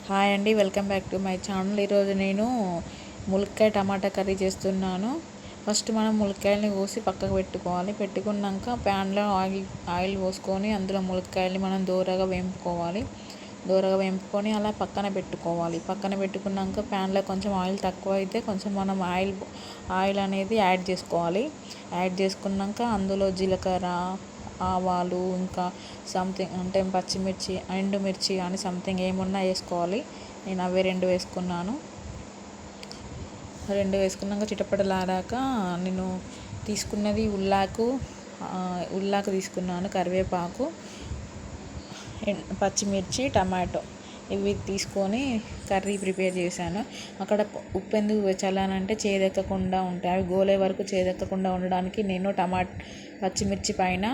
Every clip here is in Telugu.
హాయ్ అండి, welcome back to my channel. ఈరోజు నేను ములక్కాయ టమాటా కర్రీ చేస్తున్నాను. ఫస్ట్ మనం ములక్కాయలని కోసి పక్కకు పెట్టుకోవాలి. పెట్టుకున్నాక ప్యాన్లో ఆయిల్ పోసుకొని అందులో ములక్కాయలని మనం దూరగా వేంపుకొని అలా పక్కన పెట్టుకోవాలి. పక్కన పెట్టుకున్నాక ప్యాన్లో కొంచెం ఆయిల్ తక్కువ అయితే కొంచెం మనం ఆయిల్ అనేది యాడ్ చేసుకోవాలి. యాడ్ చేసుకున్నాక అందులో జీలకర్ర, ఆవాలు, ఇంకా సంథింగ్ అంటే పచ్చిమిర్చి, ఎండుమిర్చి అని సంథింగ్ ఏమున్నా వేసుకోవాలి. నేను అవి 2 వేసుకున్నాను. 2 వేసుకున్నాక చిటపటలాడాక నేను తీసుకున్నది ఉల్లాకు తీసుకున్నాను, కరివేపాకు, పచ్చిమిర్చి, టమాటో ఇవి తీసుకొని కర్రీ ప్రిపేర్ చేశాను. అక్కడ ఉప్పు ఎందుకు చల్లానంటే చేదెక్కకుండా ఉంటాయి, అవి గోలే వరకు చేదెక్కకుండా ఉండడానికి నేను పచ్చిమిర్చి పైన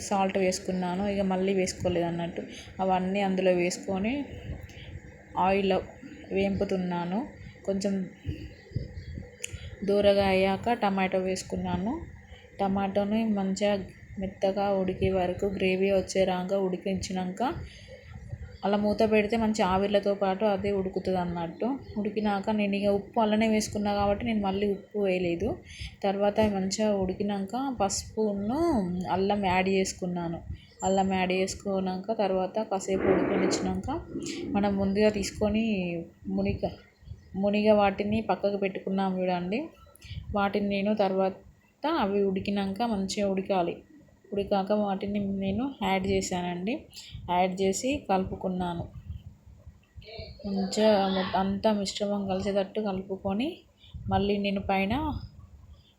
సాల్ట్ వేసుకున్నాను. ఇక మళ్ళీ వేసుకోలేదు అన్నట్టు. అవన్నీ అందులో వేసుకొని ఆయిల్లో వేంపుతున్నాను. కొంచెం దూరగా అయ్యాక టమాటో వేసుకున్నాను. టమాటోని మంచిగా మెత్తగా ఉడికే వరకు గ్రేవీ వచ్చేలాగా ఉడికించినాక అలా మూత పెడితే మంచి ఆవిర్లతో పాటు అది ఉడుకుతుంది అన్నట్టు. ఉడికినాక నేను ఇక ఉప్పు అలానే వేసుకున్నా కాబట్టి నేను మళ్ళీ ఉప్పు వేయలేదు. తర్వాత మంచిగా ఉడికినాక పసుపును అల్లం యాడ్ చేసుకున్నాను. అల్లం యాడ్ చేసుకున్నాక తర్వాత కాసేపు ఉడికించినాక మనం ముందుగా తీసుకొని మునిగ వాటిని పక్కకు పెట్టుకున్నాం చూడండి. వాటిని నేను తర్వాత అవి ఉడికినాక మంచిగా ఉడికాక వాటిని నేను యాడ్ చేశానండి. యాడ్ చేసి కలుపుకున్నాను. మంచిగా అంతా మిశ్రమం కలిసేటట్టు కలుపుకొని మళ్ళీ నేను పైన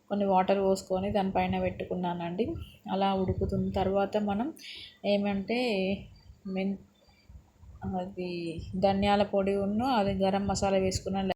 కొన్ని వాటర్ పోసుకొని దానిపైన పెట్టుకున్నానండి. అలా ఉడుకుతున్న తర్వాత మనం ఏమంటే అది ధనియాల పొడి అది గరం మసాలా వేసుకున్నాను.